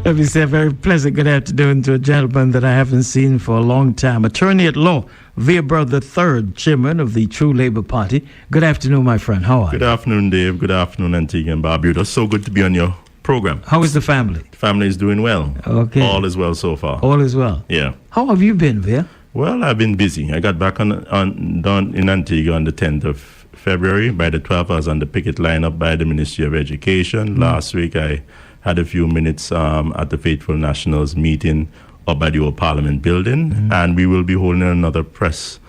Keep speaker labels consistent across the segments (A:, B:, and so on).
A: Let me say a very pleasant good afternoon to a gentleman that I haven't seen for a long time. Attorney at law, Vere III, chairman of the True Labour Party. Good afternoon, my friend. How are you?
B: Good afternoon, Dave. Good afternoon, Antigua and Barbuda. So good to be on your program.
A: How is the family?
B: The family is doing well.
A: Okay.
B: All is well so far.
A: All is well.
B: Yeah.
A: How have you been, Vere?
B: Well, I've been busy. I got back down in Antigua on the 10th of February. By the 12th, I was on the picket line up by the Ministry of Education. Last week, I had a few minutes at the Faithful Nationals meeting up by the old Parliament building, and we will be holding another protest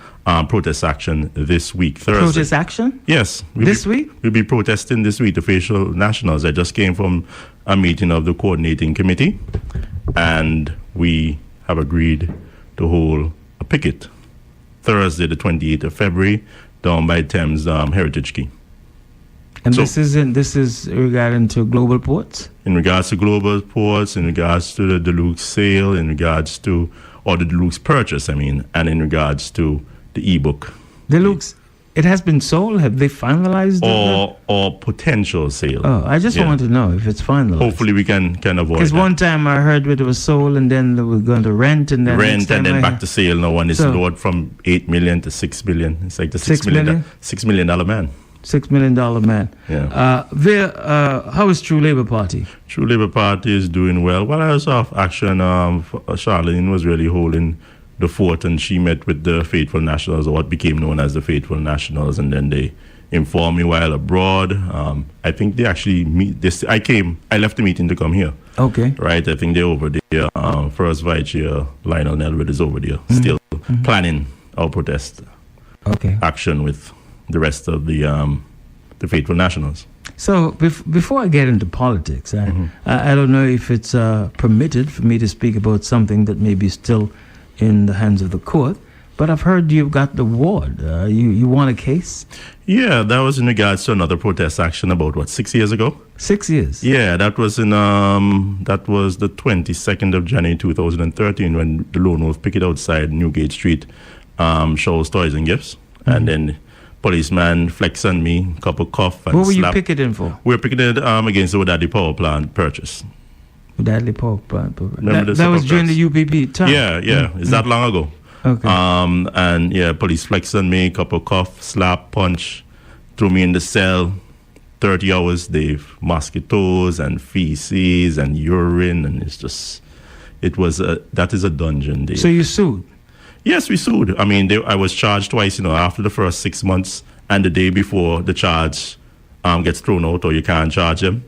B: action this week, Thursday.
A: Protest action?
B: Yes.
A: This week?
B: We'll be protesting this week, the Faithful Nationals. I just came from a meeting of the coordinating committee, and we have agreed to hold a picket Thursday, the 28th of February, down by Thames Heritage Quay.
A: And so, this is regarding to global ports? In
B: regards to global ports, in regards to the Deluxe sale, in regards to, or the Deluxe purchase, and in regards to the e-book.
A: Deluxe, it has been sold? Have they finalized
B: it? Or potential sale.
A: Oh, I just want to know if it's finalized.
B: Hopefully we can avoid
A: Because one time I heard it was sold and then they were going to rent and then...
B: back to sale. No one is lowered from 8 million to 6 billion. It's like the $6 million man.
A: $6 million man.
B: Yeah.
A: Vere, how is True Labour Party?
B: True Labour Party is doing well. Well, I was off action. Charlene was really holding the fort, and she met with the Faithful Nationals, or what became known as the Faithful Nationals, and then they informed me while abroad. I think they actually meet this. I left the meeting to come here.
A: Okay.
B: Right. I think they're over there. First Vice Chair Lionel Nelwood is over there, still planning our protest action with the rest of the Faithful Nationals.
A: So before I get into politics, I don't know if it's permitted for me to speak about something that may be still in the hands of the court, but I've heard you've got the award. You won a case?
B: Yeah, that was in regards to another protest action about 6 years ago.
A: 6 years?
B: Yeah, that was the 22nd of January 2013 when the Lone Wolf picket outside Newgate Street shows toys and gifts, and then policeman flex on me, couple cuff and
A: What were you picketing for?
B: We were picketed against the Wadaddy power plant purchase.
A: Wadaddy power plant. That was during the UPP time?
B: Yeah. It's that long ago.
A: Okay.
B: And yeah, police flex on me, couple cuff, slap, punch, threw me in the cell, 30 hours, Dave. Mosquitoes and feces and urine, and that is a dungeon, Dave.
A: So you sued?
B: Yes, we sued. I mean, I was charged twice, after the first 6 months and the day before the charge gets thrown out or you can't charge them.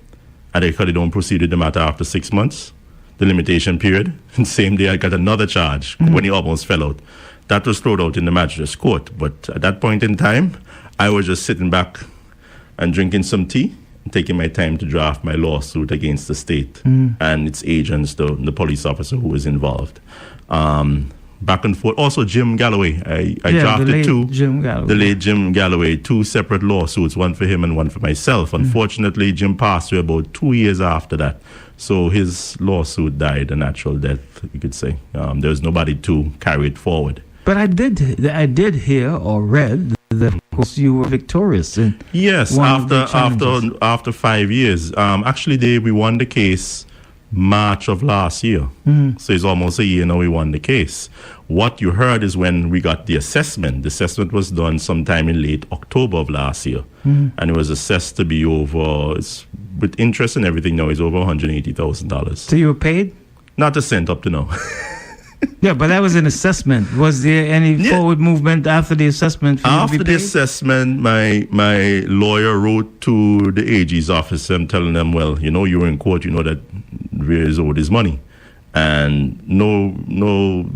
B: And they don't proceed with the matter after 6 months, the limitation period. And same day I got another charge when he almost fell out. That was thrown out in the magistrate's court. But at that point in time, I was just sitting back and drinking some tea and taking my time to draft my lawsuit against the state and its agents, the police officer who was involved. Back and forth. Also, Jim Galloway. I drafted the late Jim Galloway, two separate lawsuits, one for him and one for myself. Unfortunately, Jim passed away about 2 years after that. So his lawsuit died a natural death, you could say. There was nobody to carry it forward.
A: But I did hear or read that, of course, you were victorious.
B: Yes, after 5 years. Actually, we won the case March of last year. So it's almost a year now we won the case. What you heard is when we got the assessment. The assessment was done sometime in late October of last year. And it was assessed to be over, with interest and everything now, it's over $180,000.
A: So you were paid?
B: Not a cent up to now.
A: Yeah, but that was an assessment. Was there any forward movement after the assessment?
B: After the assessment, my lawyer wrote to the AG's office and telling them, well, you were in court, you know that Vere is owed his money. And no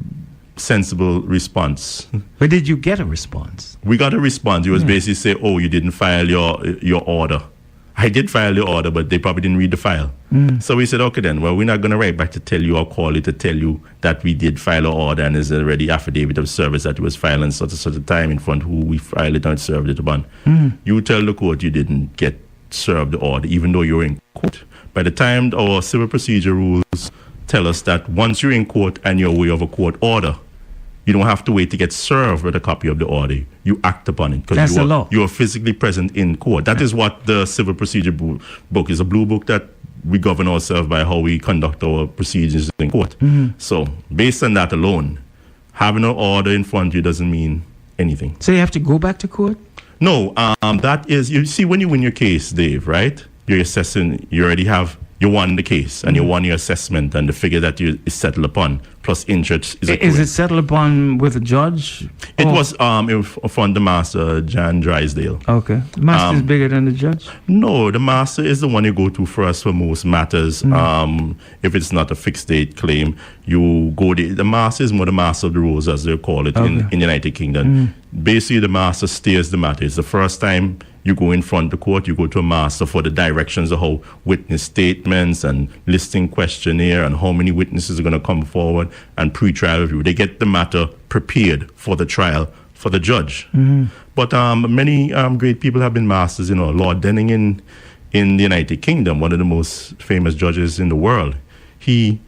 B: sensible response.
A: But did you get a response?
B: We got a response. It was basically say, oh, you didn't file your order. I did file the order, but they probably didn't read the file. So we said, okay then, well, we're not going to write back to tell you or call you to tell you that we did file our order and there's already affidavit of service that it was filed in such a time in front who we filed it and served it upon. You tell the court you didn't get served the order, even though you're in court. By the time our civil procedure rules tell us that once you're in court and you're aware of a court order, you don't have to wait to get served with a copy of the order. You act upon it
A: because
B: you are physically present in court. That is what the civil procedure book is, a blue book that we govern ourselves by how we conduct our procedures in court. So based on that alone, having an order in front of you doesn't mean anything.
A: So you have to go back to court?
B: No, that is, you see, when you win your case, Dave, right? You're assessing, you won the case, and you won your assessment, and the figure that you is settled upon, plus interest is accrued.
A: Is it settled upon with a judge?
B: It was from the master, Jan Drysdale.
A: Okay. The master is bigger than the judge?
B: No, the master is the one you go to first for most matters. If it's not a fixed date claim, you go the master is more the master of the rules, as they call it in the United Kingdom. Basically, the master steers the matter. It's the first time you go in front of the court, you go to a master for the directions of how witness statements and listing questionnaire and how many witnesses are going to come forward and pre-trial review. They get the matter prepared for the trial for the judge. But many great people have been masters. Lord Denning in the United Kingdom, one of the most famous judges in the world, he,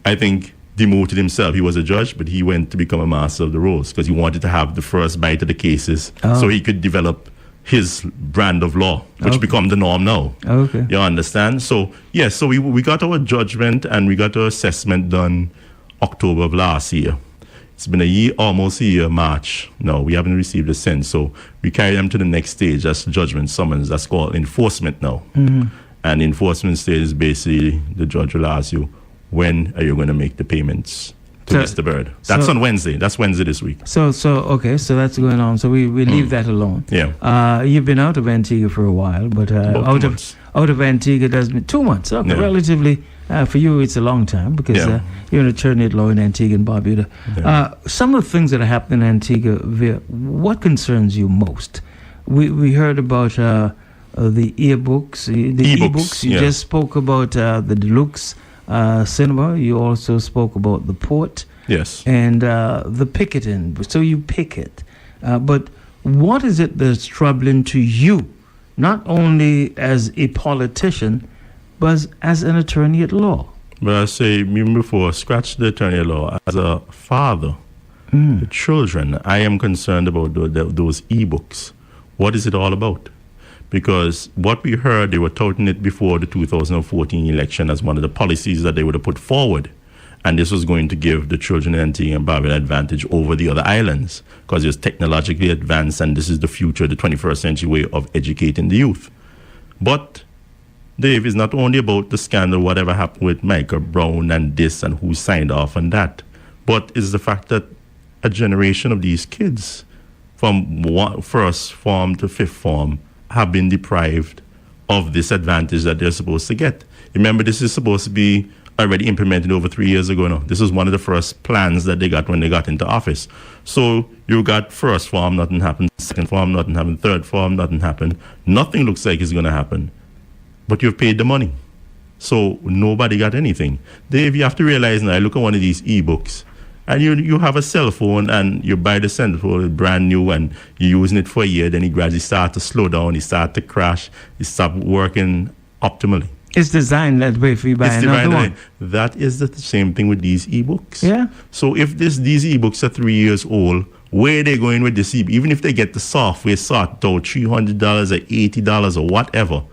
B: I think, demoted himself. He was a judge, but he went to become a master of the rolls because he wanted to have the first bite of the cases so he could develop his brand of law, which become the norm now.
A: Okay.
B: You understand? So, yes, so we got our judgment and we got our assessment done October of last year. It's been almost a year, March. No, we haven't received a cent. So we carry them to the next stage. That's judgment summons. That's called enforcement now. And the enforcement stage is basically the judge will ask you, when are you going to make the payments to Mr. Bird? That's on Wednesday. That's Wednesday this week.
A: So that's going on. So we leave that alone.
B: Yeah.
A: You've been out of Antigua for a while, but out of Antigua, that's been 2 months. Okay,
B: Yeah.
A: relatively. For you, it's a long time because you're an attorney at law in Antigua and Barbuda. Some of the things that are happening in Antigua, Vere, what concerns you most? We heard about the earbooks, the e-books. You just spoke about the deluxe cinema. You also spoke about the port.
B: Yes.
A: And the picketing. So you picket. But what is it that's troubling to you, not only as a politician, but as an attorney at law?
B: But I say, even before, scratch the attorney at law. As a father, the children, I am concerned about those e-books. What is it all about? Because what we heard, they were touting it before the 2014 election as one of the policies that they would have put forward. And this was going to give the children in Antigua and Barbuda an advantage over the other islands because it's technologically advanced and this is the future, the 21st century way of educating the youth. But, Dave, it's not only about the scandal, whatever happened with Michael Brown and this and who signed off on that, but it's the fact that a generation of these kids from first form to fifth form have been deprived of this advantage that they're supposed to get. Remember, this is supposed to be already implemented over 3 years ago now. This was one of the first plans that they got when they got into office. So you got first form, nothing happened. Second form, nothing happened. Third form, nothing happened. Nothing looks like it's going to happen. But you've paid the money. So nobody got anything. Dave, you have to realize now, I look at one of these e-books, and you have a cell phone and you buy the cell phone brand new and you're using it for a year, then it gradually starts to slow down, it starts to crash, it stops working optimally.
A: It's designed that way for you buy another one.
B: That is the same thing with these e-books.
A: Yeah.
B: So if these e-books are 3 years old, where are they going with this e-book? Even if they get the software sorted out, $300 or $80 or whatever,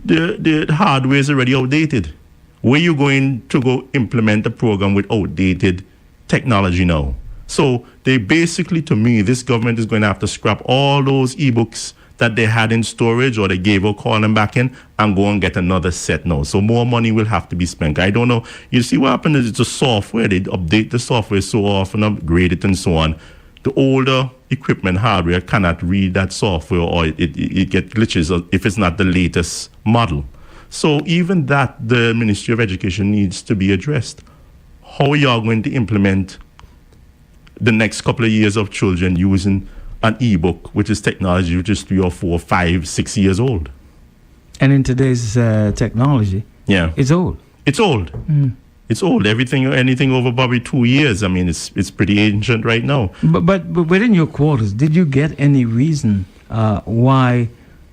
B: the hardware is already outdated. Where are you going to go implement a program with outdated technology now? So they basically, to me, this government is going to have to scrap all those e-books that they had in storage or they gave or call them back in and go and get another set now. So more money will have to be spent. I don't know. You see what happened is it's the software. They update the software so often, upgrade it and so on. The older equipment hardware cannot read that software or it gets glitches if it's not the latest model. So even that, the Ministry of Education needs to be addressed. How are you going to implement the next couple of years of children using an e-book, which is technology, which is 3 or 4, 5, 6 years old?
A: And in today's technology, it's old.
B: It's old. It's old. Anything over probably 2 years. I mean, it's pretty ancient right now.
A: But within your quarters, did you get any reason why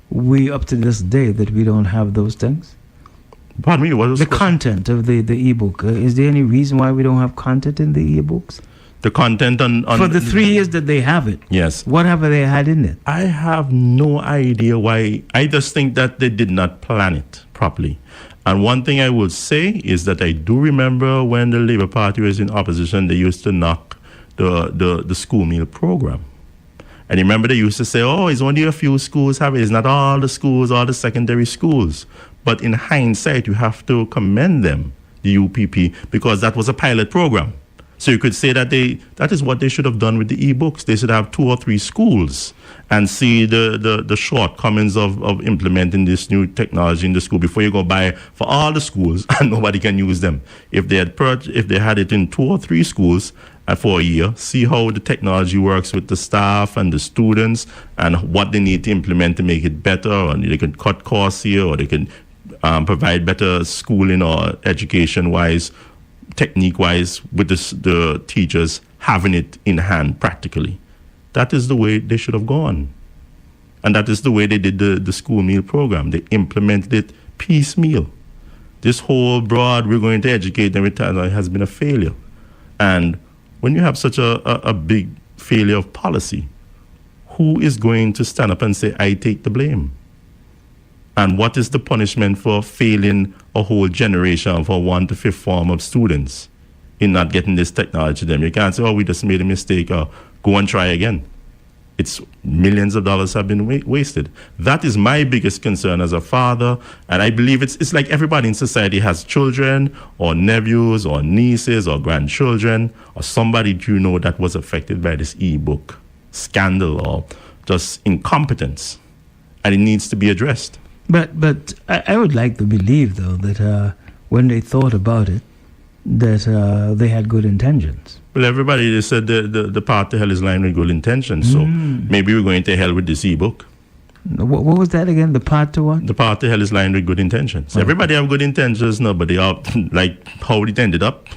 A: we up to this day that we don't have those things?
B: Pardon me, what was
A: the content of the e-book? Is there any reason why we don't have content in the e-books?
B: The content on
A: for the 3 years that they have it.
B: Yes.
A: What have they had in it?
B: I have no idea why. I just think that they did not plan it properly. And one thing I would say is that I do remember when the Labour Party was in opposition, they used to knock the school meal program. And remember, they used to say, oh, it's only a few schools have it. It's not all the schools, all the secondary schools. But in hindsight, you have to commend them, the UPP, because that was a pilot program. So you could say that that is what they should have done with the e-books. They should have 2 or 3 schools and see the shortcomings of implementing this new technology in the school before you go buy for all the schools and nobody can use them. If they had it in 2 or 3 schools for a year, see how the technology works with the staff and the students and what they need to implement to make it better, or they can cut costs here, or they can provide better schooling or education-wise, technique-wise, with the teachers having it in hand practically. That is the way they should have gone. And that is the way they did the school meal program. They implemented it piecemeal. This whole broad, we're going to educate them, has been a failure. And when you have such a big failure of policy, who is going to stand up and say, I take the blame? And what is the punishment for failing a whole generation for 1 to 5th form of students in not getting this technology to them? You can't say, oh, we just made a mistake, or go and try again. It's millions of dollars have been wasted. That is my biggest concern as a father. And I believe it's like everybody in society has children or nephews or nieces or grandchildren or somebody that was affected by this e-book scandal or just incompetence. And it needs to be addressed.
A: But I would like to believe, though, that when they thought about it, that they had good intentions.
B: Well, everybody, they said the path to hell is lined with good intentions. So maybe we're going to hell with this e-book.
A: What was that again? The path to what?
B: The path to hell is lined with good intentions. Okay. Everybody have good intentions, no, but they are like how it ended up.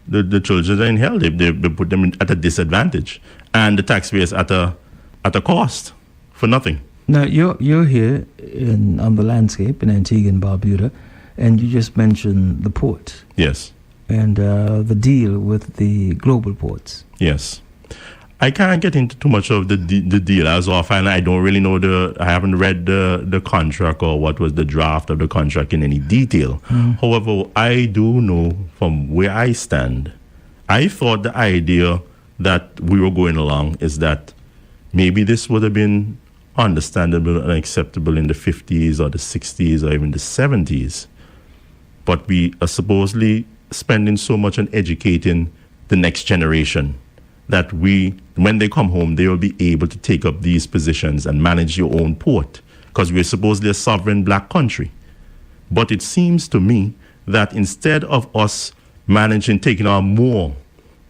B: The children are in hell. They put them at a disadvantage, and the taxpayers at a cost for nothing.
A: Now you're here on the landscape in Antigua and Barbuda, and you just mentioned the port.
B: Yes.
A: And the deal with the global ports.
B: Yes. I can't get into too much of the deal as often. I don't really know I haven't read the contract or what was the draft of the contract in any detail. However, I do know from where I stand, I thought the idea that we were going along is that maybe this would have been understandable and acceptable in the 50s or the 60s or even the 70s. But we are supposedly spending so much on educating the next generation that when they come home, they will be able to take up these positions and manage your own port, because we're supposedly a sovereign black country. But it seems to me that instead of us taking on more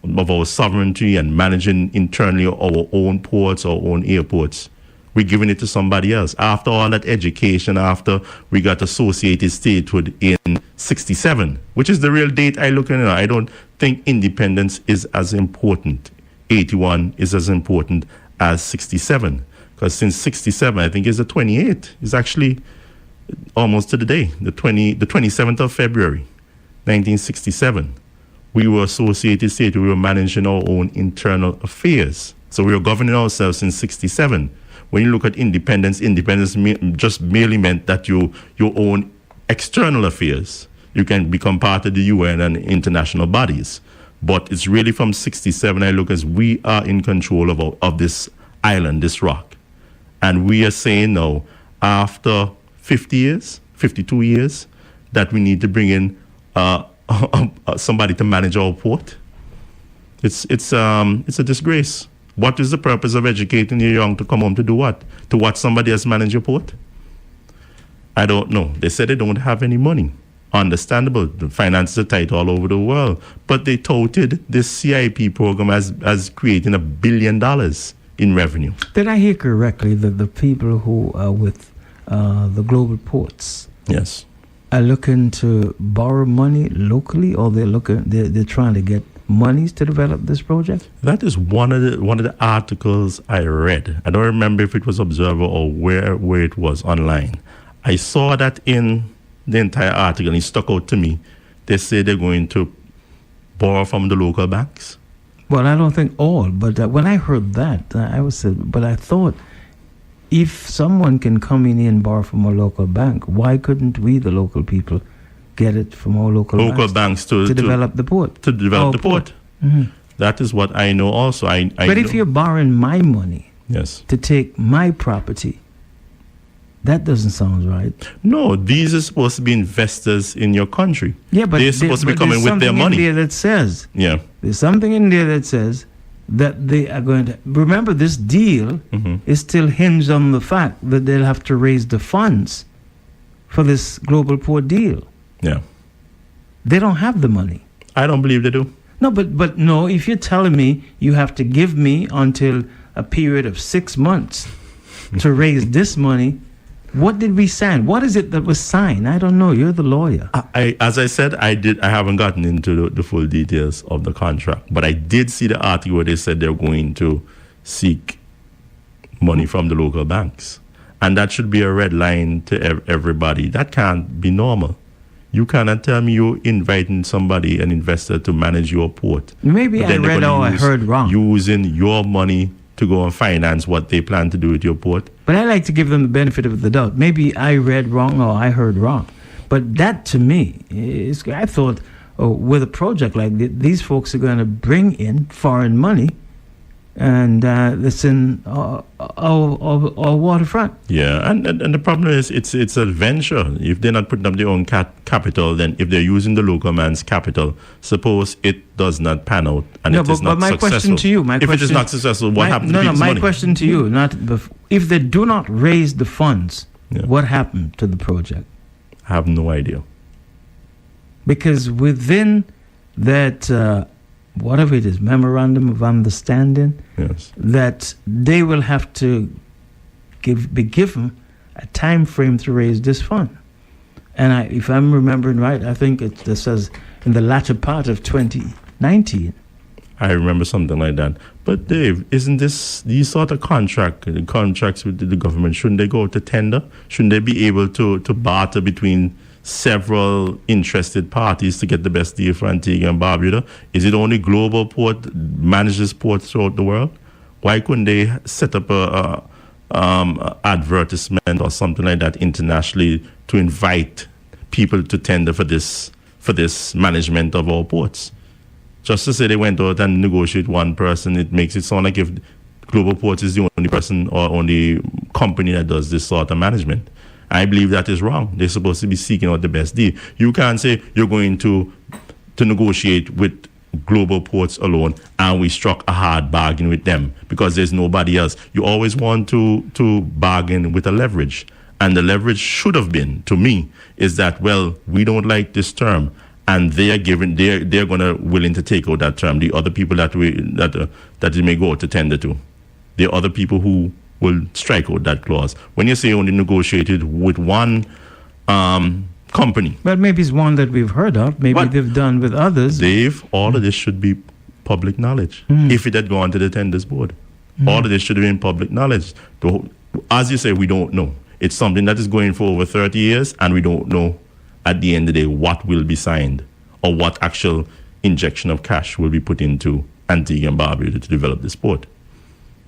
B: of our sovereignty and managing internally our own ports, our own airports, we're giving it to somebody else. After all that education, after we got associated statehood in 67, which is the real date I look at now. I don't think independence is as important. 81 is as important as 67. Because since 67, I think it's the 28th. It's actually almost to the day, the 27th of February, 1967. We were associated statehood. We were managing our own internal affairs. So we were governing ourselves since 67. When you look at independence just merely meant that you own external affairs. You can become part of the UN and international bodies. But it's really from 67, I look as we are in control of this island, this rock. And we are saying now, after 50 years, 52 years, that we need to bring in somebody to manage our port. It's a disgrace. What is the purpose of educating your young to come home to do what? To watch somebody else manage your port? I don't know. They said they don't have any money. Understandable. The finances are tight all over the world. But they touted this CIP program as creating $1 billion in revenue.
A: Did I hear correctly that the people who are with the global ports
B: yes,
A: are looking to borrow money locally, or they're trying to get monies to develop this project?
B: That is one of the articles I read. I don't remember if it was Observer or where it was online. I saw that in the entire article, and it stuck out to me. They say they're going to borrow from the local banks.
A: Well, I don't think all, but when I heard that, but I thought, if someone can come in here and borrow from a local bank, why couldn't we, the local people, get it from our local
B: banks to
A: develop the port?
B: To develop the port.
A: Mm-hmm.
B: That is what I know also.
A: But if you're borrowing my money to take my property, that doesn't sound right.
B: No, these are supposed to be investors in your country.
A: Yeah, but
B: they're supposed to be coming with their money.
A: There's something in there that says that they are going to... Remember, this deal is still hinged on the fact that they'll have to raise the funds for this global port deal.
B: Yeah.
A: They don't have the money.
B: I don't believe they do.
A: No, but no, if you're telling me you have to give me until a period of 6 months to raise this money, what did we sign? What is it that was signed? I don't know. You're the lawyer.
B: As I said, I haven't gotten into the full details of the contract, but I did see the article where they said they're going to seek money from the local banks. And that should be a red line to everybody. That can't be normal. You cannot tell me you're inviting somebody, an investor, to manage your port.
A: Maybe I read or I heard wrong.
B: Using your money to go and finance what they plan to do with your port.
A: But I like to give them the benefit of the doubt. Maybe I read wrong or I heard wrong. But that, to me, I thought, with a project like this, these folks are going to bring in foreign money, and it's in our waterfront.
B: Yeah, and the problem is it's a venture. If they're not putting up their own capital, then if they're using the local man's capital, suppose it does not pan out and it is not successful. But my question to you, if it is not successful, what happens to people's money?
A: My question to you, if they do not raise the funds, what happened to the project?
B: I have no idea.
A: Because within that... whatever it is, memorandum of understanding, that they will have to be given a time frame to raise this fund. And if I'm remembering right, I think it says in the latter part of 2019.
B: I remember something like that. But Dave, isn't these sort of contracts with the government, shouldn't they go to tender? Shouldn't they be able to barter between several interested parties to get the best deal for Antigua and Barbuda? Is it only Global Port manages ports throughout the world? Why couldn't they set up a advertisement or something like that internationally to invite people to tender for this management of our ports? Just to say they went out and negotiate one person, it makes it sound like if Global Ports is the only person or only company that does this sort of management. I believe that is wrong. They're supposed to be seeking out the best deal. You can't say you're going to negotiate with Global Ports alone and we struck a hard bargain with them because there's nobody else. You always want to bargain with a leverage. And the leverage should have been, to me, is that, well, we don't like this term. And they're willing to take out that term. The other people that it may go to tender to. The other people who will strike out that clause. When you say only negotiated with one company.
A: But maybe it's one that we've heard of. Maybe they've done with others.
B: Dave, all of this should be public knowledge. If it had gone to the tenders board. All of this should have been public knowledge. As you say, we don't know. It's something that is going for over 30 years and we don't know at the end of the day what will be signed or what actual injection of cash will be put into Antigua and Barbuda to develop this port.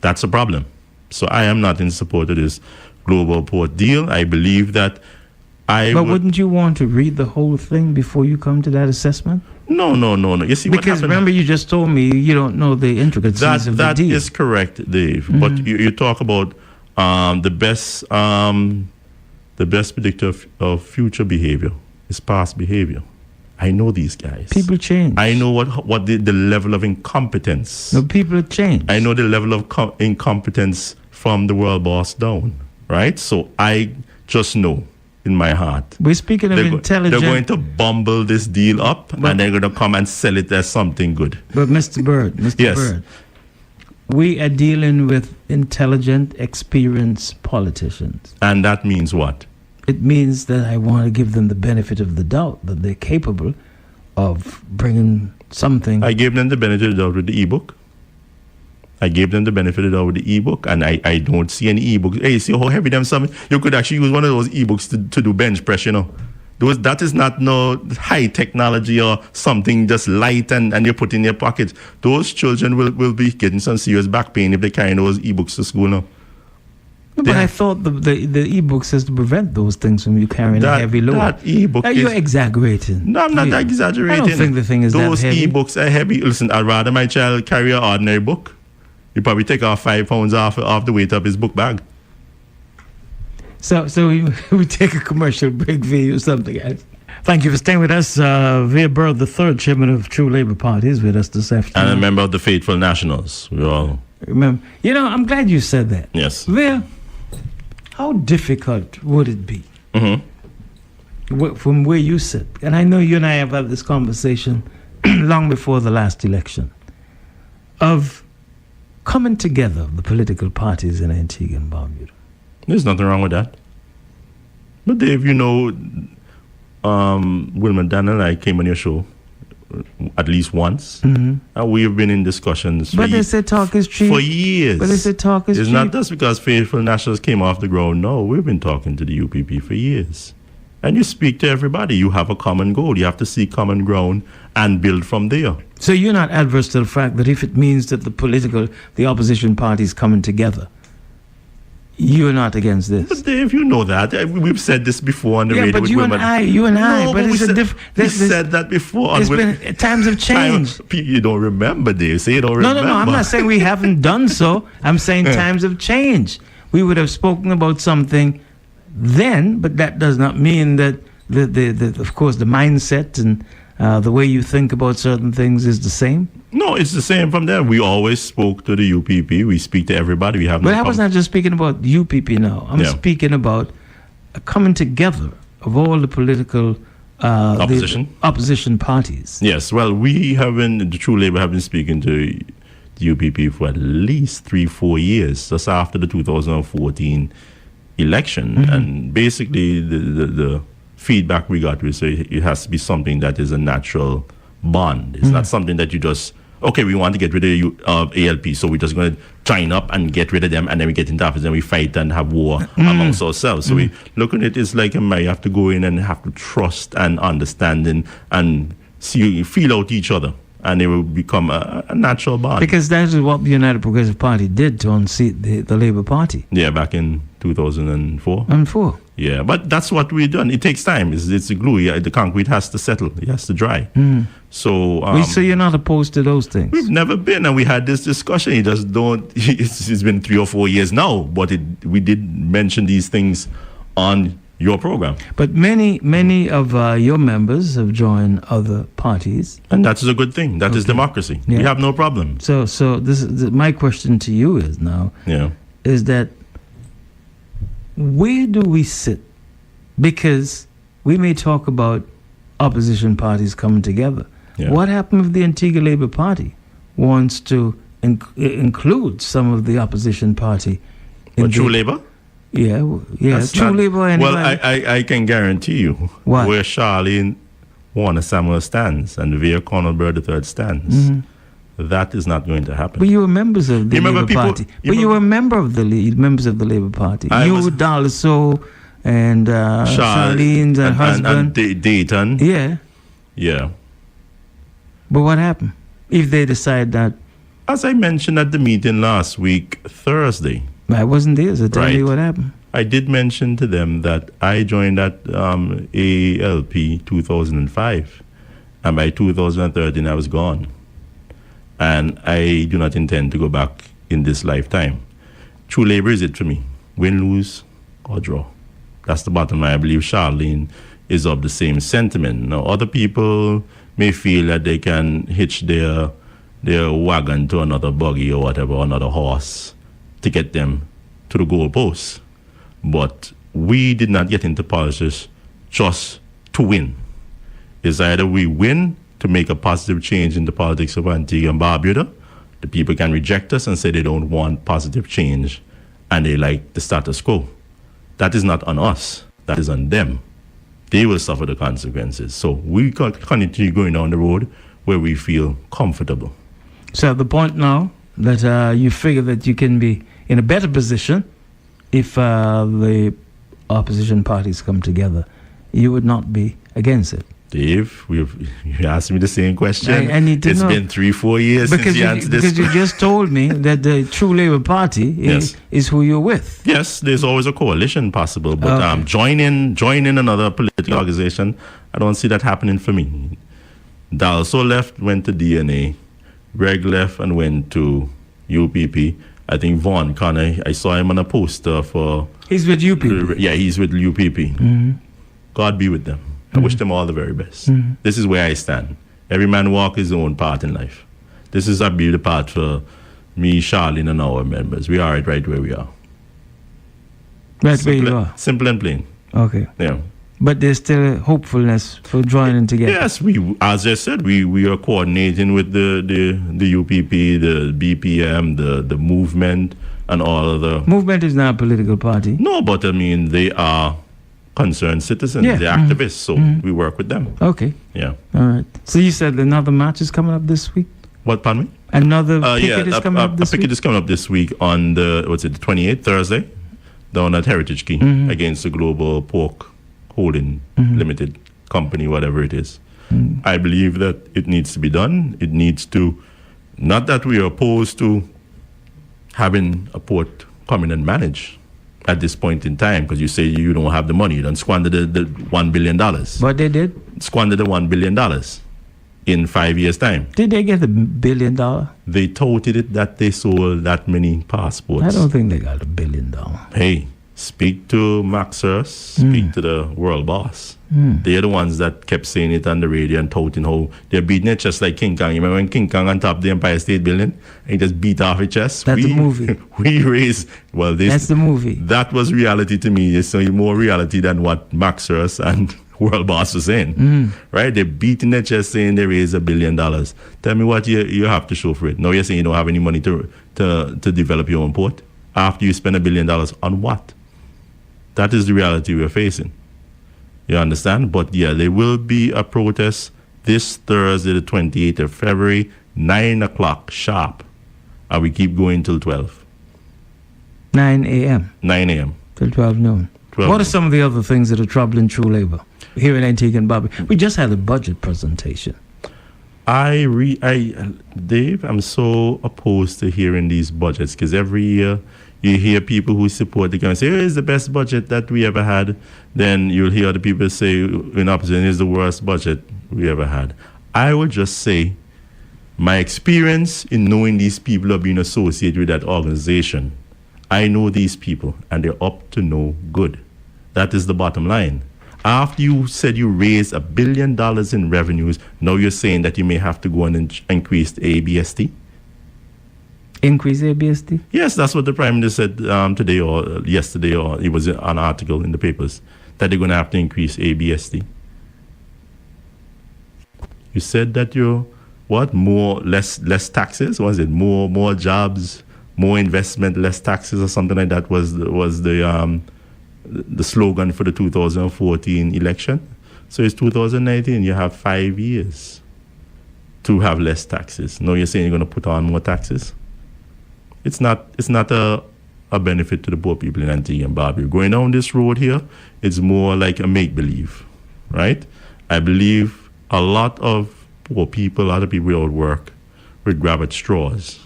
B: That's a problem. So I am not in support of this global port deal. I believe that
A: wouldn't you want to read the whole thing before you come to that assessment?
B: No. You see,
A: because remember, you just told me you don't know the intricacies of the deal.
B: That is correct, Dave. But you talk about the best predictor of future behavior is past behavior. I know these guys.
A: People change.
B: I know what the level of incompetence.
A: No, people change.
B: I know the level of incompetence from the world boss down, right? So I just know in my heart.
A: We're speaking of intelligence.
B: They're going to bumble this deal up and they're going to come and sell it as something good.
A: But Mr. Bird, Bird, we are dealing with intelligent, experienced politicians.
B: And that means what?
A: It means that I want to give them the benefit of the doubt that they're capable of bringing something.
B: I gave them the benefit of the doubt with the ebook. I gave them the benefit of the doubt with the ebook, and I don't see any ebooks. Hey, see how heavy them some? You could actually use one of those ebooks to do bench press, That is not no high technology or something just light and you put in your pocket. Those children will be getting some serious back pain if they carry those e-books to school now.
A: No, but I thought the e-books is to prevent those things from you carrying a heavy load.
B: That e-book
A: you're exaggerating.
B: No, I'm not exaggerating.
A: I don't think the thing is
B: those
A: that heavy.
B: Those e-books are heavy. Listen, I'd rather my child carry an ordinary book. You probably take off 5 pounds off the weight of his book bag.
A: So we take a commercial break for you, something else. Thank you for staying with us. Vere Burr, the third chairman of True Labour Party, is with us this afternoon.
B: And a member of the Faithful Nationals. We all
A: remember. I'm glad you said that.
B: Yes.
A: Vere, how difficult would it be from where you sit? And I know you and I have had this conversation long before the last election of coming together of the political parties in Antigua and Barbuda.
B: There's nothing wrong with that. But Dave, Wilma Dan and I came on your show at least once. And we've been in discussions
A: but they say talk is cheap.
B: For years.
A: But they say talk is cheap.
B: It's not just because Faithful Nationals came off the ground. No, we've been talking to the UPP for years. And you speak to everybody. You have a common goal. You have to seek common ground and build from there.
A: So you're not adverse to the fact that if it means that the opposition parties coming together, you're not against this.
B: But Dave, you know that. We've said this before on the radio.
A: But you and I.
B: No,
A: but it's a different.
B: We said that before.
A: It's been times have changed.
B: You don't remember, Dave. Say you don't remember.
A: No. I'm not saying we haven't done so. I'm saying times have changed. We would have spoken about something then, but that does not mean that of course the mindset and the way you think about certain things is the same.
B: No, it's the same from there. We always spoke to the UPP. We speak to everybody. We have no
A: But I was not just speaking about UPP now. I'm speaking about a coming together of all the political opposition parties.
B: Yes, well, the True Labour have been speaking to the UPP for at least 3-4 years, just after the 2014 election. And basically the feedback we got was it has to be something that is a natural bond. It's not something that you just, we want to get rid of ALP, so we're just going to join up and get rid of them, and then we get into office and we fight and have war amongst ourselves. So we look at it as like you have to go in and have to trust and understand and feel out each other, and it will become a natural bond.
A: Because that is what the United Progressive Party did to unseat the Labour Party.
B: Yeah, back in 2004. Yeah, but that's what we've done. It takes time. It's the glue. The concrete has to settle. It has to dry. So
A: you're not opposed to those things?
B: We've never been, and we had this discussion. You just don't. It's been 3 or 4 years now, but we did mention these things on your program.
A: But many of your members have joined other parties,
B: and that is a good thing. That is democracy. Yeah. We have no problem.
A: So this is my question to you is now.
B: Yeah.
A: Is that where do we sit? Because we may talk about opposition parties coming together. Yeah. What happened if the Antigua Labour Party wants to include some of the opposition party?
B: True Labour?
A: Yeah, True Labour.
B: Well, I can guarantee you where Charlene Warner Samuel stands and Vere Cornelberg III stands. That is not going to happen.
A: But you were members of the Labour Party. You were a member of the members of the Labour Party. Dalso and Charlene's and husband.
B: And Dayton.
A: Yeah.
B: Yeah.
A: But what happened? If they decide that?
B: As I mentioned at the meeting last week, Thursday.
A: I wasn't there, so tell me what happened.
B: I did mention to them that I joined at ALP 2005. And by 2013, I was gone. And I do not intend to go back in this lifetime. True Labour is it for me. Win, lose, or draw. That's the bottom line. I believe Charlene is of the same sentiment. Now, other people may feel that they can hitch their wagon to another buggy or whatever, another horse, to get them to the goalpost. But we did not get into politics just to win. It's either we win to make a positive change in the politics of Antigua and Barbuda. The people can reject us and say they don't want positive change and they like the status quo. That is not on us. That is on them. They will suffer the consequences. So we continue going down the road where we feel comfortable.
A: So the point now that you figure that you can be in a better position if the opposition parties come together you would not be against it.
B: Dave, you asked me the same question.
A: I need to know.
B: It's been 3-4 years since you answered this.
A: Because you just told me that the True Labour Party is who you're with.
B: Yes, there's always a coalition possible, but join in another political organization, I don't see that happening for me. Dalso left, went to DNA. Greg left and went to UPP. I think Vaughn Connor, I saw him on a poster for...
A: He's with UPP.
B: Yeah, he's with UPP.
A: Mm-hmm.
B: God be with them. I wish them all the very best.
A: Mm-hmm.
B: This is where I stand. Every man walk his own path in life. This is a beautiful path for me, Charlene, and our members. We are right where we are.
A: Right where you are?
B: Simple and plain.
A: Okay.
B: Yeah.
A: But there's still hopefulness for joining together.
B: Yes, as I said, we are coordinating with the UPP, the BPM, the movement, and all of the...
A: Movement is not a political party.
B: No, but I mean, they are concerned citizens, they're activists, so we work with them.
A: Okay.
B: Yeah.
A: All right. So you said another match is coming up this week?
B: What, pardon me?
A: Another picket is coming up this week?
B: A picket is coming up this week on the 28th, Thursday, down at Heritage Key, against the Global Pork Holding Limited Company, whatever it is. I believe that it needs to be done. It needs to, not that we are opposed to having a port come in and manage at this point in time, because you say you don't have the money. You don't squander the $1 billion.
A: But they did?
B: Squander the $1 billion in 5 years' time.
A: Did they get $1 billion?
B: They touted it that they sold that many passports.
A: I don't think they got $1 billion.
B: Hey, speak to Maxers, speak to the world boss. They're the ones that kept saying it on the radio and touting how they're beating it just like King Kong. You remember when King Kong on top of the Empire State Building and he just beat off his chest?
A: That's the movie.
B: We raised,
A: that's the movie.
B: That was reality to me. It's more reality than what Maxers and world boss was saying. Right? They're beating their chest saying they raised $1 billion. Tell me what you have to show for it. Now you're saying you don't have any money to develop your own port after you spend $1 billion on what? That is the reality we're facing. You understand? But yeah, there will be a protest this Thursday, the 28th of February, 9 o'clock sharp. And we keep going till 12.
A: 9 a.m.?
B: 9 a.m.
A: Till 12 noon. What are some of the other things that are troubling True Labour here in Antigua and Barbuda? We just had a budget presentation.
B: Dave, I'm so opposed to hearing these budgets because every year you hear people who support the government say, it's the best budget that we ever had. Then you'll hear other people say, in opposition, it's the worst budget we ever had. I would just say, my experience in knowing these people are being associated with that organization, I know these people, and they're up to no good. That is the bottom line. After you said you raised $1 billion in revenues, now you're saying that you may have to go and increase the ABST?
A: Increase ABST?
B: Yes, that's what the Prime Minister said today or yesterday, or it was an article in the papers, that they're going to have to increase ABST. You said that you're, less taxes? Was it more jobs, more investment, less taxes, or something like that was the slogan for the 2014 election? So it's 2019, you have 5 years to have less taxes. Now you're saying you're going to put on more taxes? It's not a benefit to the poor people in Antigua and Barbuda. Going down this road here, it's more like a make-believe, right? I believe a lot of poor people, a lot of people without work, would grab at straws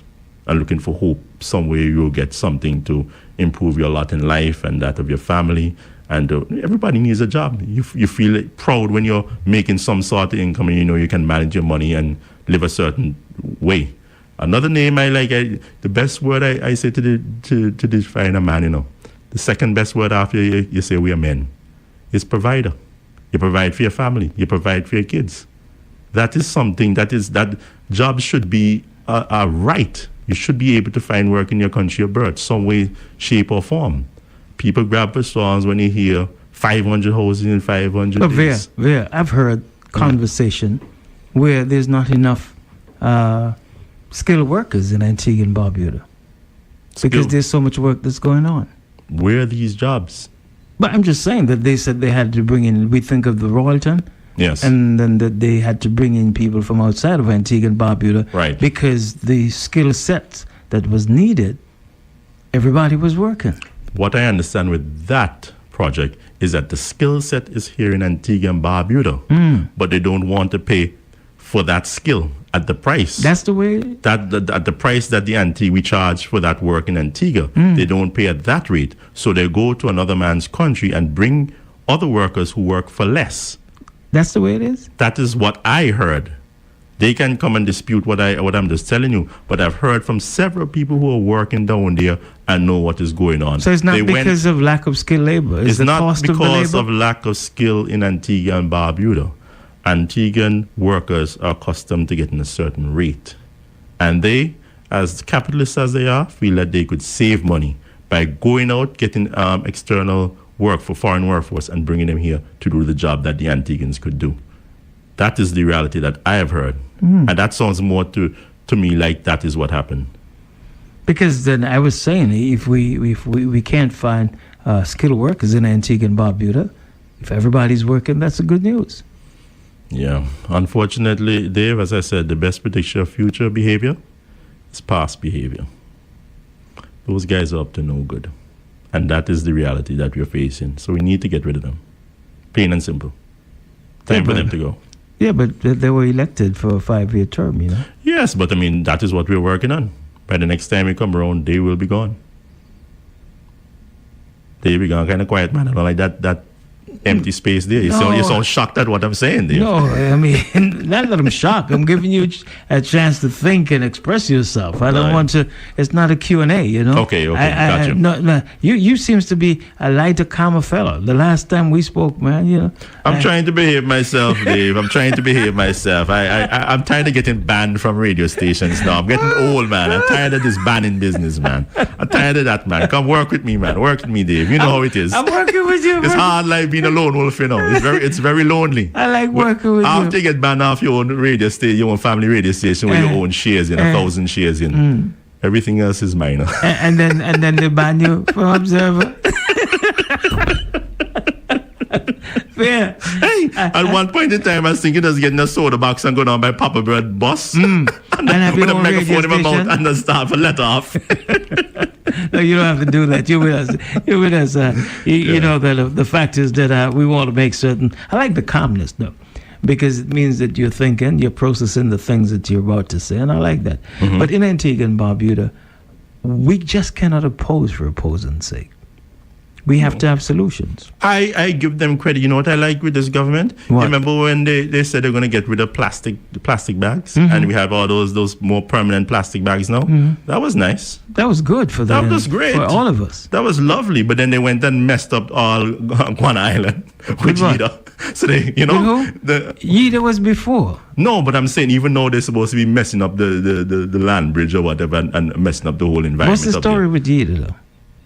B: and looking for hope. Some way you'll get something to improve your lot in life and that of your family. And everybody needs a job. You feel proud when you're making some sort of income and you know you can manage your money and live a certain way. Another name I like, the best word I say to define a man, the second best word after you say we are men, is provider. You provide for your family. You provide for your kids. That is something that jobs should be a right. You should be able to find work in your country of birth, some way, shape, or form. People grab for songs when you hear 500 houses in 500 days.
A: Vere, I've heard conversation where there's not enough skilled workers in Antigua and Barbuda because there's so much work that's going on.
B: Where are these jobs?
A: But I'm just saying that they said they had to bring in, we think of the Royalton.
B: Yes.
A: And then that they had to bring in people from outside of Antigua and Barbuda.
B: Right.
A: Because the skill set that was needed, everybody was working.
B: What I understand with that project is that the skill set is here in Antigua and Barbuda, but they don't want to pay for that skill at the price.
A: That's the way?
B: At the price that we charge for that work in Antigua. They don't pay at that rate. So they go to another man's country and bring other workers who work for less.
A: That's the way it is?
B: That is what I heard. They can come and dispute what I'm just telling you, but I've heard from several people who are working down there and know what is going on.
A: So it's not because of lack of skilled labor?
B: It's not because of lack of skill in Antigua and Barbuda. Antiguan workers are accustomed to getting a certain rate. And they, as capitalists as they are, feel that they could save money by going out, getting external work for foreign workforce and bringing them here to do the job that the Antiguans could do. That is the reality that I have heard. And that sounds more to me like that is what happened.
A: Because then I was saying, if we can't find skilled workers in Antigua and Barbuda, if everybody's working, that's a good news.
B: Yeah. Unfortunately, Dave, as I said, the best prediction of future behavior is past behavior. Those guys are up to no good. And that is the reality that we're facing. So we need to get rid of them. Plain and simple. Time for them to go.
A: Yeah, but they were elected for a 5-year term, you know?
B: Yes, but I mean, that is what we're working on. By the next time we come around, they will be gone. They will be gone. Kind of quiet, man. I don't like that empty space there. You sound shocked at what I'm saying there.
A: No, I mean, not that I'm shocked. I'm giving you a chance to think and express yourself. I don't want to. It's not a Q&A, you know.
B: Okay, gotcha.
A: No, you seems to be a lighter, calmer fellow. The last time we spoke, man, you know.
B: I'm trying to behave myself, Dave. I'm trying to behave myself. I'm tired of getting banned from radio stations now. I'm getting old, man. I'm tired of this banning business, man. I'm tired of that, man. Come work with me, man. Work with me, Dave. You know how it is.
A: I'm working with you.
B: It's hard life being a lone wolf, you know. It's very lonely.
A: I like working with you.
B: After you get banned off your own radio station, your own family radio station with your own shares in, 1,000 shares in, everything else is minor.
A: And then they ban you from Observer. Fair.
B: Hey, at one point in time, I was thinking of getting a soda box and go down by Papa Bird bus. And then with a megaphone in my mouth and then start for let off.
A: No, you don't have to do that. You're with us. You're with us. You know that the fact is that we want to make certain. I like the calmness, though, because it means that you're thinking, you're processing the things that you're about to say, and I like that. But in Antigua and Barbuda, we just cannot oppose for opposing's sake. We have to have solutions.
B: I give them credit. You know what I like with this government?
A: What?
B: Remember when they said they're going to get rid of the plastic bags? And we have all those more permanent plastic bags now? That was nice.
A: That was good for them.
B: That was great.
A: For all of us.
B: That was lovely. But then they went and messed up all Guan Island with Yida. So they, you know.
A: Yida was before.
B: No, but I'm saying even though they're supposed to be messing up the land bridge or whatever and messing up the whole environment.
A: What's the story with Yida, though?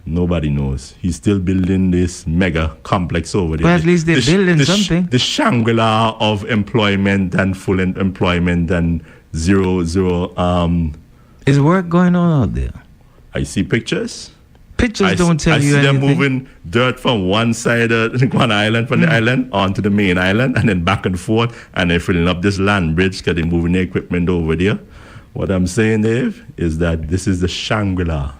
B: Nobody knows. He's still building this mega complex over there.
A: But at least they're building something.
B: The Shangri-La of employment and full employment and zero. Is
A: work going on out there?
B: I see pictures.
A: Pictures don't tell you anything.
B: I see them moving dirt from one side of one island, from the island, onto the main island, and then back and forth, and they're filling up this land bridge because they're moving the equipment over there. What I'm saying, Dave, is that this is the Shangri-La.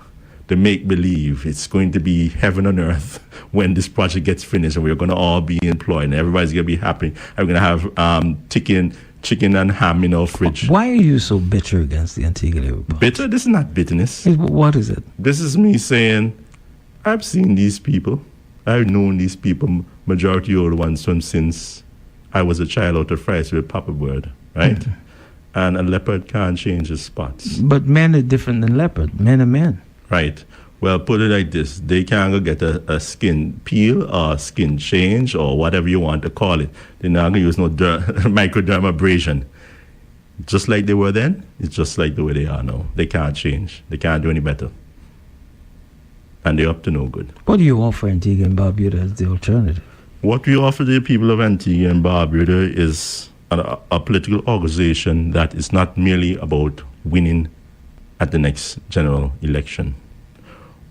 B: The make-believe. It's going to be heaven on earth when this project gets finished and we're going to all be employed and everybody's going to be happy. And we're going to have chicken and ham in our fridge.
A: Why are you so bitter against the Antigua Labour Party?
B: Bitter? This is not bitterness.
A: What is it?
B: This is me saying, I've seen these people. I've known these people, majority old ones, from since I was a child out of fries with Papa Bird, right? And a leopard can't change his spots.
A: But men are different than leopard. Men are men. Right.
B: Well, put it like this. They can't go get a skin peel or skin change or whatever you want to call it. They're not going to use no microdermabrasion. Just like they were then, it's just like the way they are now. They can't change. They can't do any better. And they're up to no good.
A: What do you offer Antigua and Barbuda as the alternative?
B: What we offer the people of Antigua and Barbuda is a political organization that is not merely about winning at the next general election.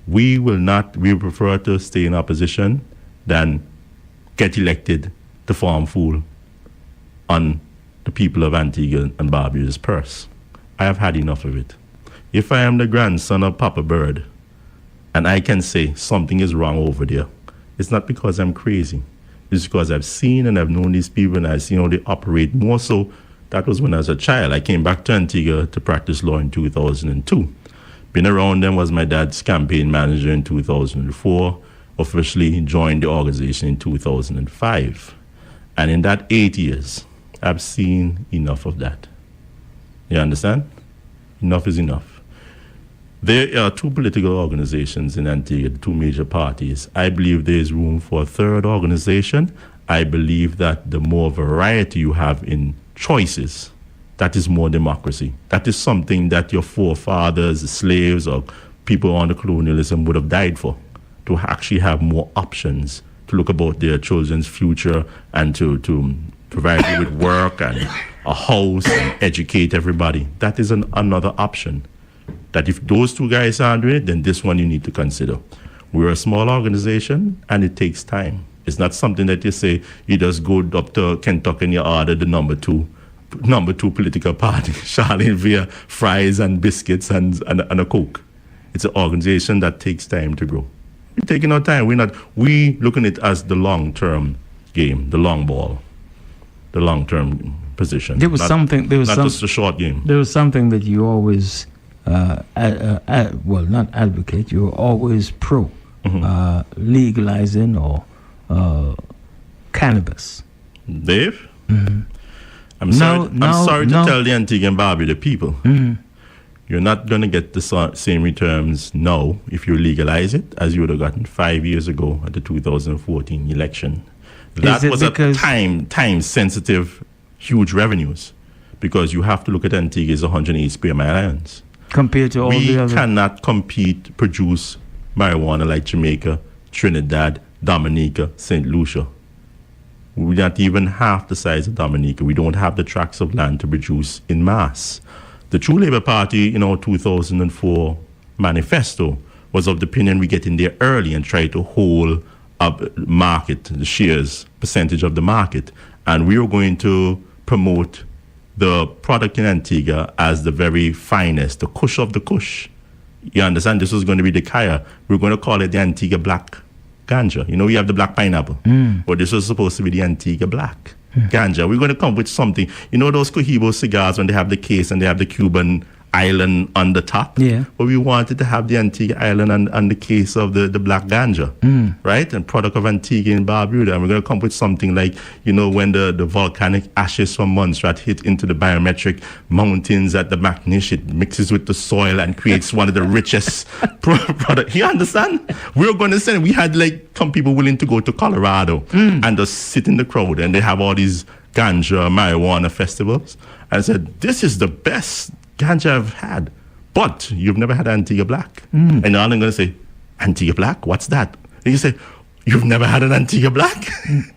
B: We prefer to stay in opposition than get elected to farm fool on the people of Antigua and Barbuda's purse. I have had enough of it. If I am the grandson of Papa Bird and I can say something is wrong over there, It's not because I'm crazy. It's because I've seen and I've known these people and I've seen how they operate more so. That was when I was a child. I came back to Antigua to practice law in 2002. Been around them, was my dad's campaign manager in 2004. Officially joined the organization in 2005. And in that 8 years, I've seen enough of that. You understand? Enough is enough. There are two political organizations in Antigua, the two major parties. I believe there is room for a third organization. I believe that the more variety you have in choices, that is more democracy. That is something that your forefathers, slaves, or people under colonialism would have died for, to actually have more options, to look about their children's future and to provide them with work and a house and educate everybody. That is another option. That if those two guys aren't doing it, then this one you need to consider. We're a small organization and it takes time. It's not something that you say, you just go up to Kentucky and you order the number two political party, Charlene Vere, fries and biscuits and a Coke. It's an organization that takes time to grow. We're taking our time. We looking at it as the long-term game, the long ball, the long-term position.
A: There was not
B: just a short game.
A: There was something that you always, not advocate, you were always pro, legalizing or cannabis.
B: Dave?
A: Mm-hmm.
B: I'm sorry to tell the Antigua and Barbuda people, you're not going to get the same returns now if you legalize it as you would have gotten 5 years ago at the 2014 election. That was a time-sensitive, huge revenues, because you have to look at Antigua's 108 square mile islands.
A: Compared to all the other...
B: We cannot produce marijuana like Jamaica, Trinidad, Dominica, St. Lucia. We're not even half the size of Dominica. We don't have the tracts of land to produce in mass. The True Labour Party in our 2004 manifesto was of the opinion we get in there early and try to hold up market, the shares, percentage of the market. And we were going to promote the product in Antigua as the very finest, the kush of the kush. You understand? This was going to be the kaya. We were going to call it the Antigua Black Ganja. You know, we have the black pineapple. But this was supposed to be the Antigua Black Ganja. We're going to come with something. You know those Cohibo cigars when they have the case and they have the Cuban island on the top?
A: Yeah.
B: But we wanted to have the Antigua island and the case of the black ganja, right? And product of Antigua and Barbuda. And we're going to come up with something like, you know, when the volcanic ashes from Montserrat hit into the biometric mountains at the McNish, it mixes with the soil and creates one of the richest product. You understand? We were going to send, we had like some people willing to go to Colorado and just sit in the crowd, and they have all these ganja, marijuana festivals. And I said, this is the best ganja I've had, but you've never had Antigua Black. And now I'm going to say, Antigua Black? What's that? And you say, you've never had an Antigua Black?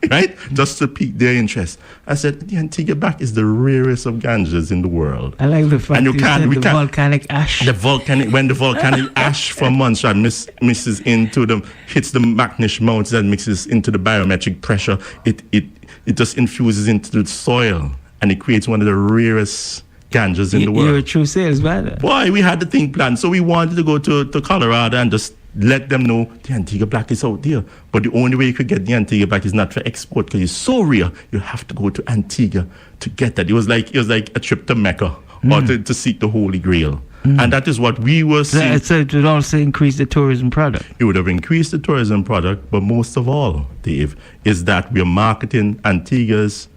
B: Right? Just to pique their interest. I said, the Antigua Black is the rarest of ganjas in the world.
A: I like the fact that the volcanic ash.
B: When the volcanic ash from Montserrat hits the McNish Mountains and mixes into the biometric pressure, it just infuses into the soil, and it creates one of the rarest ganjas in the world.
A: You're a true salesman.
B: Boy, we had the thing planned. So we wanted to go to Colorado and just let them know the Antigua Black is out there. But the only way you could get the Antigua Black is not for export, because it's so rare. You have to go to Antigua to get that. It was like a trip to Mecca or to seek the Holy Grail. And that is what we were seeing.
A: So it would also increase the tourism product.
B: It would have increased the tourism product, but most of all, Dave, is that we're marketing Antigua's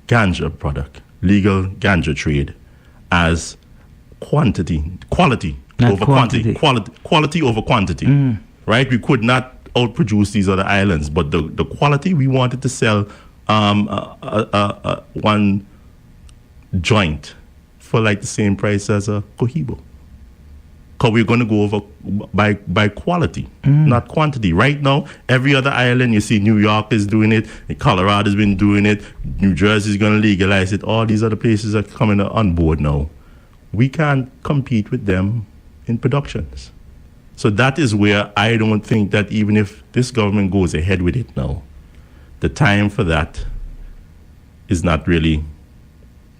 B: ganja product, legal ganja trade, as quality over quantity, right? We could not outproduce these other islands, but the quality, we wanted to sell one joint for like the same price as a Cohibo. Because we're going to go over by quality, not quantity. Right now, every other island, you see New York is doing it, Colorado's been doing it, New Jersey's going to legalize it, all these other places are coming on board now. We can't compete with them in productions. So that is where I don't think that even if this government goes ahead with it now, the time for that is not really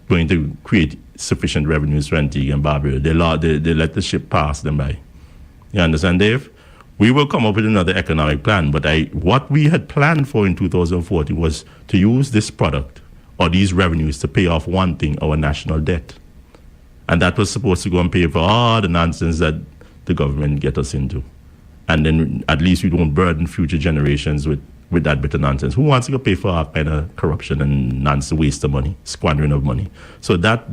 B: going to create sufficient revenues for Antigua and Barbuda. They let the ship pass them by. You understand, Dave? We will come up with another economic plan, but what we had planned for in 2040 was to use this product or these revenues to pay off one thing, our national debt. And that was supposed to go and pay for all the nonsense that the government get us into. And then at least we don't burden future generations with that bit of nonsense. Who wants to go pay for all kind of corruption and nonsense, waste of money, squandering of money? So that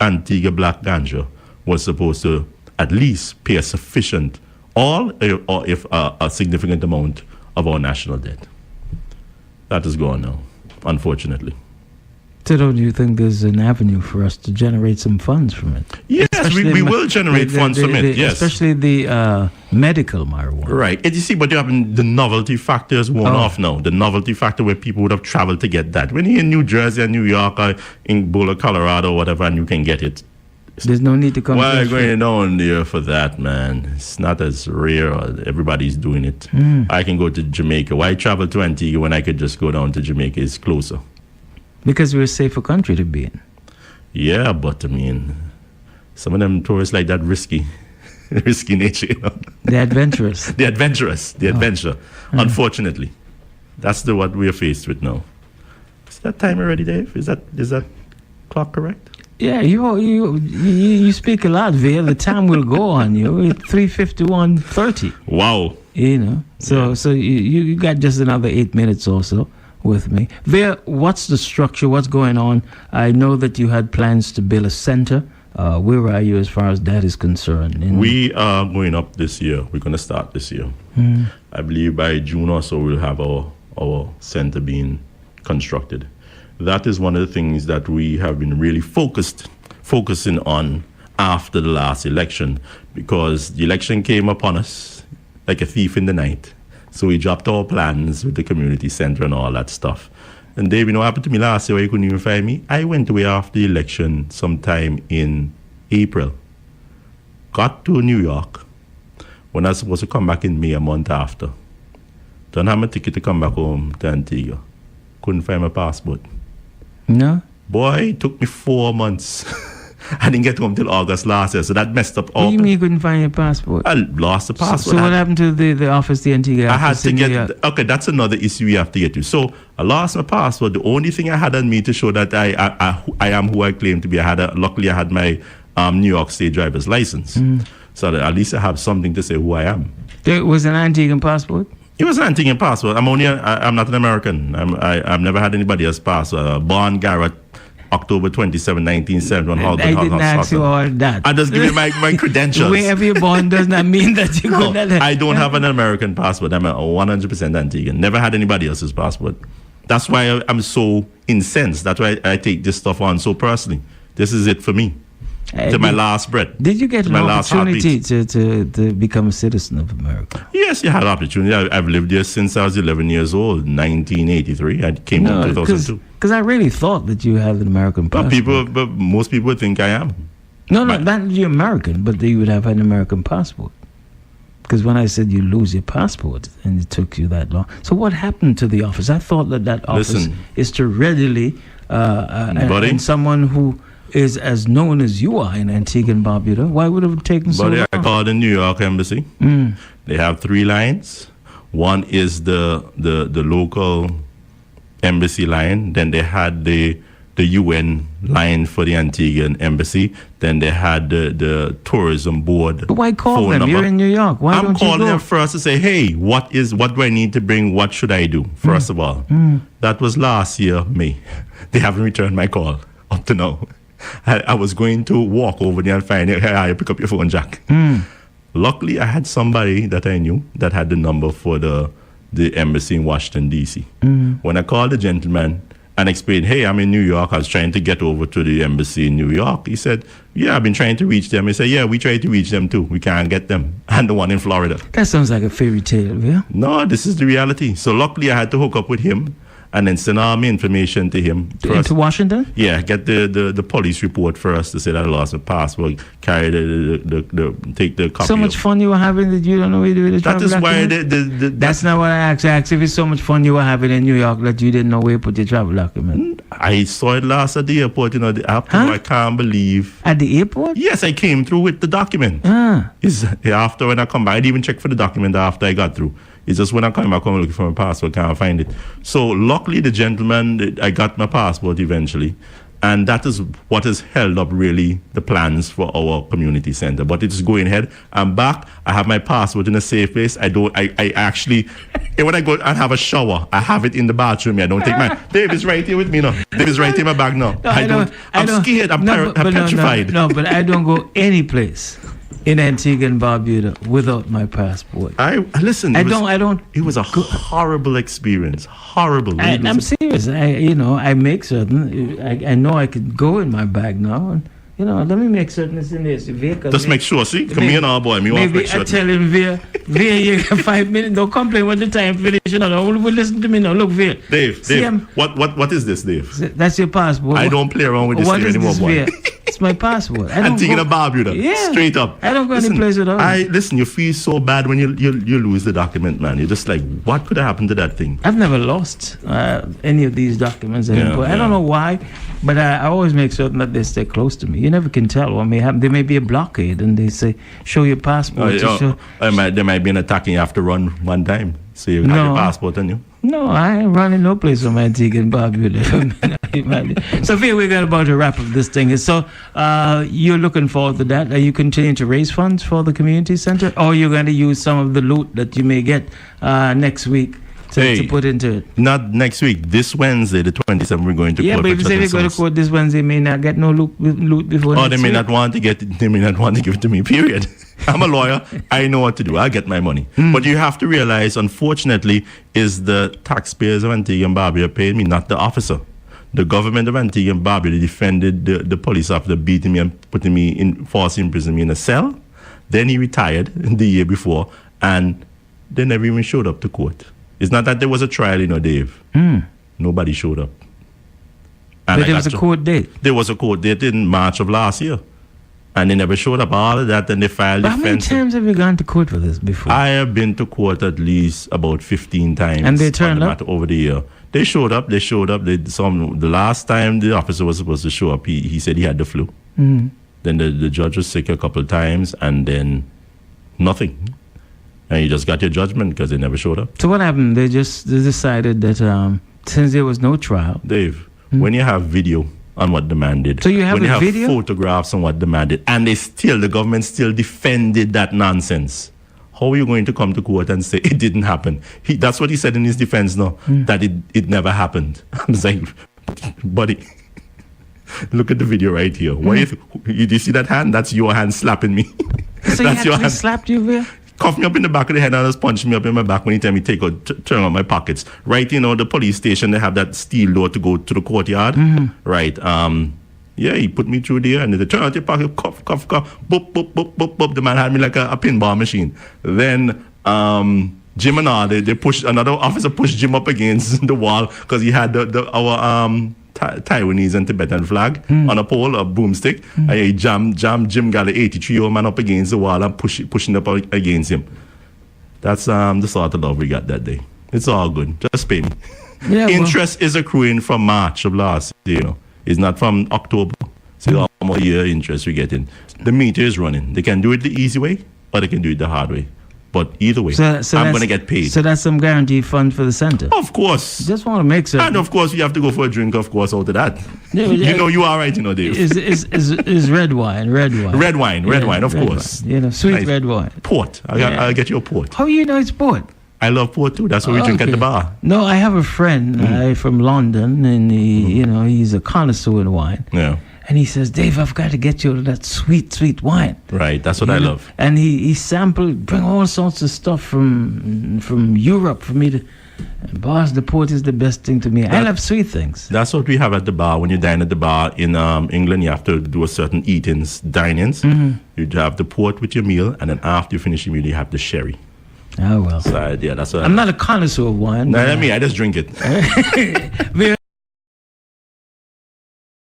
B: Antigua Black Ganja was supposed to at least pay a sufficient, or if a significant amount of our national debt. That is gone now, unfortunately.
A: So do you think there's an avenue for us to generate some funds from it?
B: Yes, we will generate funds from it, yes.
A: Especially the medical marijuana.
B: Right. You see, but you have the novelty factor is worn off now. The novelty factor where people would have traveled to get that. When you're in New Jersey or New York or in Boulder, Colorado or whatever, and you can get it.
A: There's no need to come.
B: Why going down there for that, man? It's not as rare. Everybody's doing it. I can go to Jamaica. Why travel to Antigua when I could just go down to Jamaica? It's closer.
A: Because we're a safer country to be in.
B: Yeah, but I mean, some of them tourists like that risky nature. You know?
A: They're adventurous.
B: The adventure. Unfortunately, that's what we're faced with now. Is that time already, Dave? Is that clock correct?
A: Yeah, you speak a lot, Vere. The time will go on you. It's 3:51:30.
B: Wow.
A: You know, so you got just another 8 minutes or so with me. Vere, what's the structure? What's going on? I know that you had plans to build a center. Where are you as far as that is concerned?
B: We are going up this year. We're going to start this year. I believe by June or so we'll have our center being constructed. That is one of the things that we have been really focusing on after the last election, because the election came upon us like a thief in the night. So we dropped our plans with the community center and all that stuff. And Dave, you know what happened to me last year where you couldn't even find me? I went away after the election sometime in April. Got to New York when I was supposed to come back in May, a month after. Don't have my ticket to come back home to Antigua. Couldn't find my passport.
A: No?
B: Boy, it took me 4 months. I didn't get home till August last year, so that messed up all.
A: What do you mean you couldn't find your passport?
B: I lost the passport.
A: So what happened to the office, the Antigua
B: I had
A: office
B: to get... Okay, that's another issue we have to get to. So I lost my passport. The only thing I had on me to show that I am who I claim to be, luckily I had my New York State driver's license. So that at least I have something to say who I am.
A: There was an Antiguan passport?
B: It was an Antiguan passport. I'm not an American. I've never had anybody else's passport. Born Garrett, October 27, 1971.
A: I didn't ask you all that.
B: I just give you my credentials.
A: Wherever you're born does not mean that you
B: No,
A: could not.
B: I don't have an American passport. I'm a 100% Antiguan. Never had anybody else's passport. That's why I'm so incensed. That's why I take this stuff on so personally. This is it for me. To my last breath.
A: Did you get an opportunity to become a citizen of America?
B: Yes, you had an opportunity. I've lived here since I was 11 years old, 1983. I came home in 2002.
A: Because I really thought that you had an American passport.
B: But most people would think I am.
A: No, not that you're American, but that you would have an American passport. Because when I said you lose your passport, and it took you that long. So what happened to the office? I thought that office is to readily, and someone who is as known as you are in Antigua and Barbuda, why would it have taken so long?
B: I called the New York Embassy. They have 3 lines. One is the local embassy line. Then they had the UN line for the Antiguan embassy. Then they had the tourism board.
A: But why call them?
B: Number.
A: You're in New York. Why don't you go?
B: I'm calling them first to say, hey, what do I need to bring? What should I do? First of all. That was last year, May. They haven't returned my call up to now. I was going to walk over there and find it. Hey, pick up your phone, Jack. Luckily, I had somebody that I knew that had the number for the embassy in Washington, D.C. When I called the gentleman and explained, hey, I'm in New York. I was trying to get over to the embassy in New York. He said, yeah, I've been trying to reach them. He said, yeah, we tried to reach them too. We can't get them. And the one in Florida.
A: That sounds like a fairy tale, yeah?
B: No, this is the reality. So luckily, I had to hook up with him. and then send all my information to him.
A: Into Washington?
B: Yeah, get the police report for us to say that I lost my passport, carry take the copy.
A: So much fun you were having that you don't know where to do the
B: That
A: travel
B: is why
A: document? That's not what I asked. I asked if it's so much fun you were having in New York that you didn't know where to put your travel document.
B: I saw it last at the airport, I can't believe.
A: At the airport?
B: Yes, I came through with the document. It's after when I come back, I didn't even check for the document after I got through. It's just when I come back, I'm looking for my passport, can't find it. So luckily, the gentleman, I got my passport eventually. And that is what has held up really the plans for our community center. But it's going ahead. I'm back. I have my passport in a safe place. I actually, when I go and have a shower, I have it in the bathroom. I don't take mine. Dave is right here with me now. Dave is right here in my bag now. I'm scared. I'm petrified.
A: No, but I don't go any place in Antigua and Barbuda without my passport.
B: Listen.
A: I don't.
B: It was a horrible experience. Horrible.
A: I'm serious. I make certain. I know I could go in my bag now, and let me make certain it's in this vehicle.
B: Just make sure. See, come here now, boy. Me want to make sure.
A: I tell him, Vere, you got 5 minutes. Don't complain when the time finish. Listen to me now. Look, Vere.
B: Dave. What is this, Dave?
A: That's your passport.
B: I don't play around with this thing anymore, boy.
A: It's my passport.
B: Antigua and Barbuda. Yeah. Straight up.
A: I don't go any place at all.
B: Listen, you feel so bad when you lose the document, man. You're just like, what could have happened to that thing?
A: I've never lost any of these documents. I don't know why, but I always make certain that they stay close to me. You never can tell what may happen. There may be a blockade, and they say, show your passport.
B: There might be an attack and you have to run one time. So you have your passport on you.
A: No, I ain't running no place from Antigua and Barbuda. So, Vere, we're about to wrap up this thing. So, you're looking forward to that. Are you continuing to raise funds for the community center? Or you're going to use some of the loot that you may get next week to put into it?
B: Not next week. This Wednesday, the 27th, we're going to court.
A: Yeah, but if you say we go to court this Wednesday, may not get no loot before next
B: they may not want to get it. They may not want to give it to me, period. I'm a lawyer. I know what to do. I'll get my money. But you have to realize, unfortunately, is the taxpayers of Antigua and Barbuda paying me, not the officer. The government of Antigua and Barbuda defended the police officer beating me and putting me in, falsely imprisoning me in a cell. Then he retired the year before, and they never even showed up to court. It's not that there was a trial, Dave. Nobody showed up. And
A: but there was a court date.
B: There was a court date in March of last year. And they never showed up. All of that, and they filed defense.
A: How many times have you gone to court for this before?
B: I have been to court at least about 15 times.
A: And they turned up?
B: Over the year. They showed up. The last time the officer was supposed to show up, he said he had the flu. Then the judge was sick a couple of times, and then nothing. And you just got your judgment because they never showed up.
A: So what happened? They decided that since there was no trial.
B: Dave, when you have video on what the man did.
A: So you have
B: when
A: a video?
B: you have photographs on what the man did, and the government still defended that nonsense. How are you going to come to court and say it didn't happen? That's what he said in his defense now, that it never happened. I'm saying, buddy, look at the video right here. Do you see that hand? That's your hand slapping me.
A: So that's your hand. Slapped you, Vere?
B: Cuffed me up in the back of the head and just punched me up in my back when he tell me turn on my pockets. Right, the police station, they have that steel door to go to the courtyard. Right. He put me through there and they turn out your pocket, cuff, boop, boop, boop, boop, boop. The man had me like a pinball machine. Then Jim and all, another officer pushed Jim up against the wall because he had our Taiwanese and Tibetan flag on a pole, a boomstick. And he jammed Jim got an 83-year-old man up against the wall and pushing up against him. That's the sort of love we got that day. It's all good. Just pay me. Yeah, interest is accruing from March of last year. It's not from October. So almost a year interest we're getting. The meter is running. They can do it the easy way or they can do it the hard way. But either way, I'm going to get paid.
A: So that's some guaranteed fund for the center?
B: Of course.
A: Just want to make certain.
B: And of course, we have to go for a drink, of course, out of that. Yeah, you are right, Dave.
A: Is red wine. Red wine, of course.
B: Wine.
A: Sweet nice. Red wine.
B: Port. I'll get you a port.
A: How do you know it's port?
B: I love port too. That's what we drink at the bar.
A: No, I have a friend from London, and he's a connoisseur in wine. Yeah. And he says, Dave, I've got to get you that sweet, sweet wine.
B: Right, that's what I love.
A: And he sampled, bring all sorts of stuff from Europe for me to... Boss, the port is the best thing to me. I love sweet things.
B: That's what we have at the bar. When you dine at the bar in England, you have to do a certain dinings. You have the port with your meal, and then after you finish your meal, you have the sherry.
A: Oh, well.
B: So, yeah, that's what
A: I'm not a connoisseur of wine.
B: No, I mean, I just drink it.